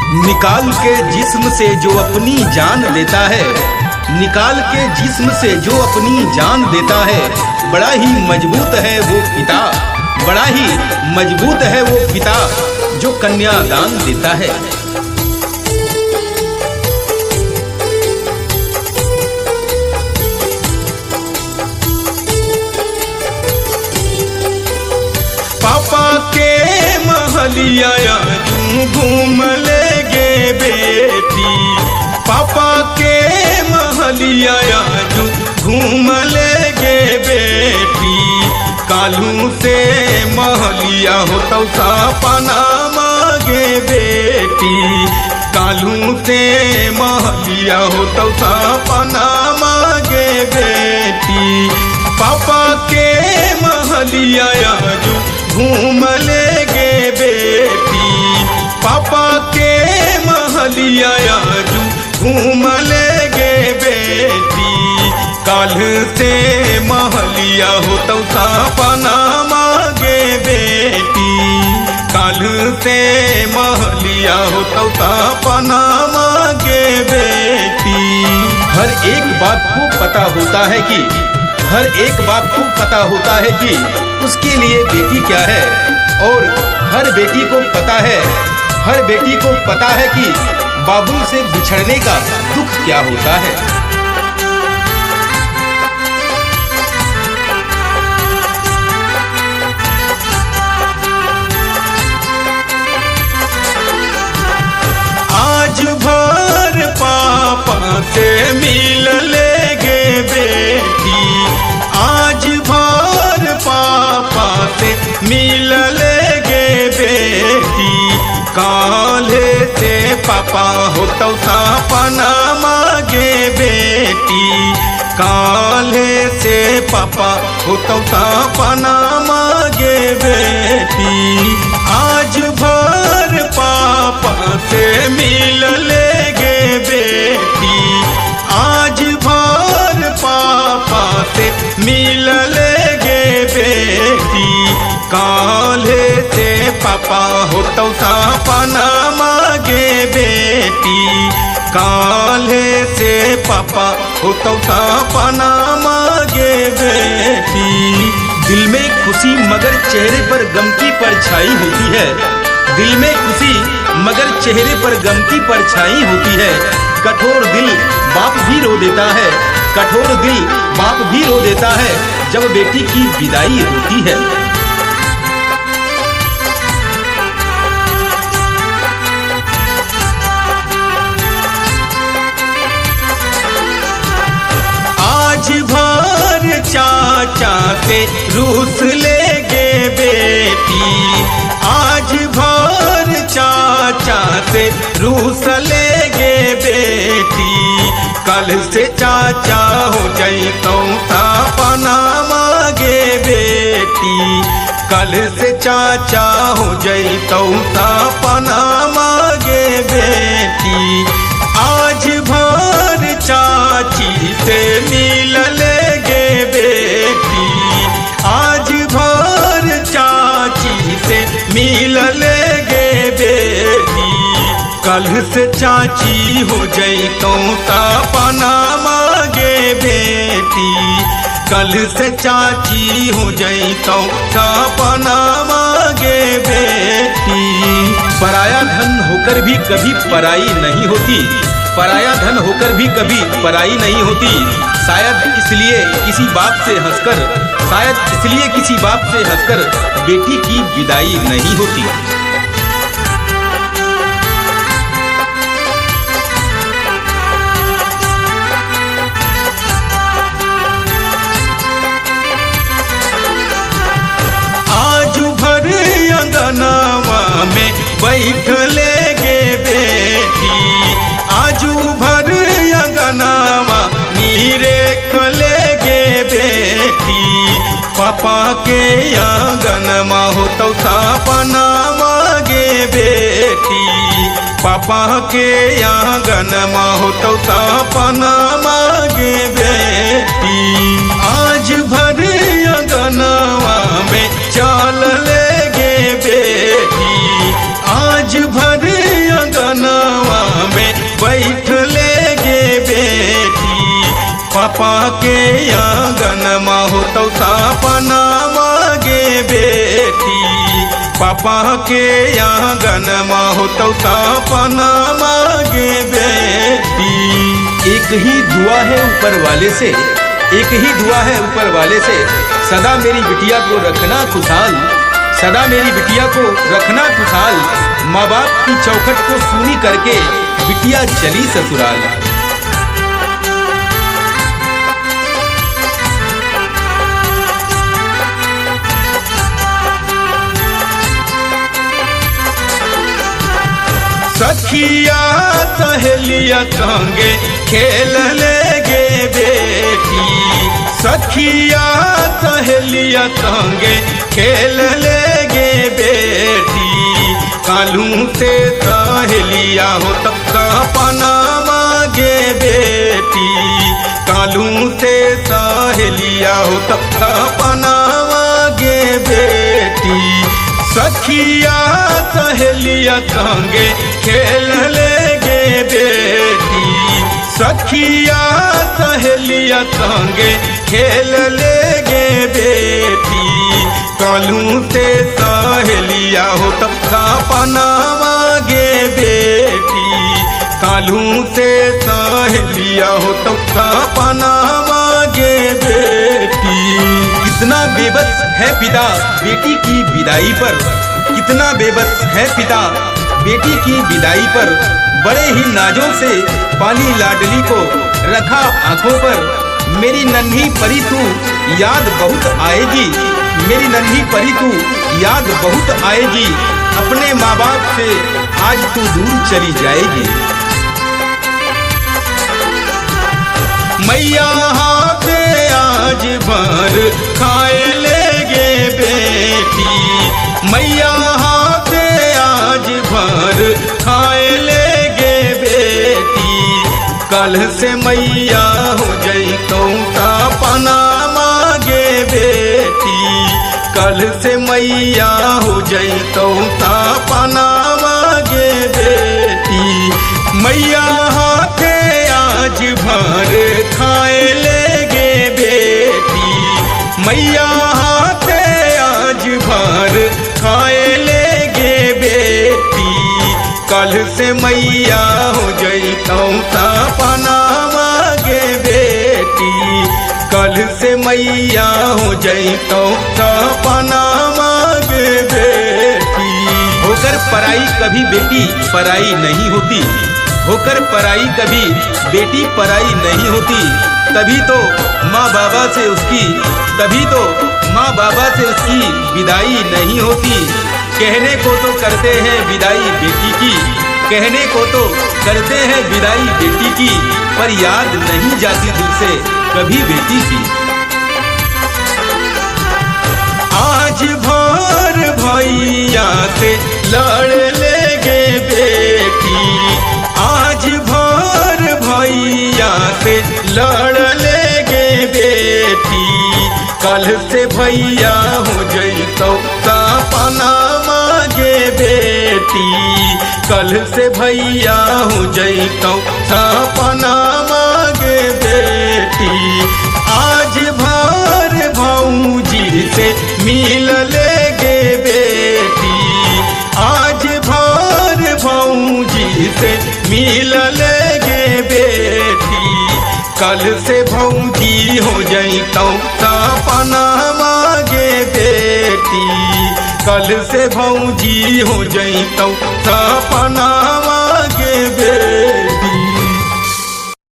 निकाल के जिस्म से जो अपनी जान लेता है, निकाल के जिस्म से जो अपनी जान देता है, बड़ा ही मजबूत है वो पिता, बड़ा ही मजबूत है वो पिता जो कन्यादान देता है। पापा के महलिया यूं घूम लेगे बेटी, पापा के महलिया यूं घूम लेगे बेटी, कालू से महलिया हो तो सपना मांगे बेटी, कालू से महलिया हो तो सपना मांगे बेटी, पापा के महलिया यूं घूम लेगे बेटी, पापा के महलिया यूं घूम लेगे बेटी, काल से महलिया हो तो सपना मांगे बेटी, काल से महलिया हो तो सपना मांगे बेटी। हर एक बाप को पता होता है कि, हर एक बाप को पता होता है कि उसके लिए बेटी क्या है, और हर बेटी को पता है, हर बेटी को पता है कि बाबुल से बिछड़ने का दुख क्या होता है। आज भर पापा से मिल लेगे बेटी, आज भर पापा से मिल लेगे बेटी, काले से पापा हो तो सपना मांगे बेटी, काले से पापा हो तो सपना मांगे बेटी, आज भर पापा से मिल लेगे बेटी, आज भर पापा से मिल लेगे बेटी, काले से पापा हो तो सपना मांगे बेटी, काले से पापा हो तो सपना मांगे बेटी। दिल में खुशी मगर चेहरे पर गम की परछाई होती है, दिल में खुशी मगर चेहरे पर गम की परछाई होती है, कठोर दिल बाप भी रो देता है, कठोर दिल बाप भी रो देता है जब बेटी की विदाई होती है। आज भर चाचा से रूस लेगे बेटी, आज भर चाचा से रूस लेगे बेटी, कल से चाचा हो जाई तो सपना मांगे बेटी, कल से चाचा हो जाई तो सपना मांगे बेटी, आज भर चाची से मिल लेगे बेटी, आज भर चाची से मिल लेगे बेटी, कल से चाची हो जाई तो सपना मांगे बेटी, कल से चाची हो जाई तो सपना मांगे बेटी। पराया धन होकर भी कभी पराई नहीं होती, पराया धन होकर भी कभी पराई नहीं होती, शायद इसलिए किसी बाप से हंसकर, शायद इसलिए किसी बाप से हंसकर बेटी की विदाई नहीं होती। आज भर अंगनावा में बैठ लेगे बेटी, आजू भर अंगनावा नीरे लेगे बेटी, पापा के आंगनमा हो तो सपना मांगे बेटी, पापा के आंगनमा हो तो सपना मांगे बेटी, आज भर अंगनावा में चल लेगे बेटी, आज भर अंगना बैठ लेगे बेटी पापा के आंगन में हो तो सपना मांगे बेटी पापा के आंगन में हो तो सपना मांगे बेटी। एक ही दुआ है ऊपर वाले से, एक ही दुआ है ऊपर वाले से, सदा मेरी बिटिया को रखना खुशहाल, सदा मेरी बिटिया को रखना खुशहाल। माँ बाप की चौखट को सूनी करके बिटिया चली ससुराल। सखिया सहेलिया संगे खेल लेगे बेटी सखिया सहेलिया संगे खेल लेगे बेटी कालू से सहेलिया हो तब सपना मांगे बेटी कालू से सहेलिया हो तब सपना मांगे बेटी। सखिया सहेलिया संगे खेल लेगे बेटी सखिया सहेलिया संगे खेल लेगे बेटी कालू से सहेलिया हो तब सपना मांगे बेटी कालू से सहेलिया हो तब सपना मांगे बेटी। कितना बेबस है पिता बेटी की विदाई पर, कितना बेबस है पिता बेटी की विदाई पर। बड़े ही नाजों से पाली लाडली को रखा आंखों पर। मेरी नन्ही परी तू याद बहुत आएगी, मेरी नन्ही परी तू याद बहुत आएगी। अपने माँ बाप से आज तू दूर चली जाएगी। मैया हाथ आज भर खाए लेगे बेटी मैया हाथ आज भर खाए लेगे बेटी कल से मैया हो जाई तो सपना मांगे बेटी कल से मैया हो जाई तो सपना मांगे बेटी। मैया हाथ आज भर खाए लेगे बेटी मैया हाथ आज भर खाए लेगे बेटी कल से मैया हो जाई तो सपना मांगे बेटी कल से मैया हो जाई तो सपना मांगे बेटी। होकर पराई कभी बेटी पराई नहीं होती, होकर पराई कभी बेटी पराई नहीं होती। तभी तो माँ बाबा से उसकी तभी तो माँ बाबा से उसकी विदाई नहीं होती। कहने को तो करते हैं विदाई बेटी की, कहने को तो करते हैं विदाई बेटी की, पर याद नहीं जाती दिल से कभी बेटी की। आज भर भैया से लड़ लेगे बेटी आज भर भैया से लड़ लेगे बेटी कल से भैया हो जाई तो सपना मांगे बेटी कल से भैया हो जाई तो सपना मांगे बेटी। आज भर भौजी से मिल लेगे बेटी आज भर भौजी से मिल लेगे बेटी कल से भौजी हो जाई तो सपना मांगे बेटी कल से भौजी हो जाई तो सपना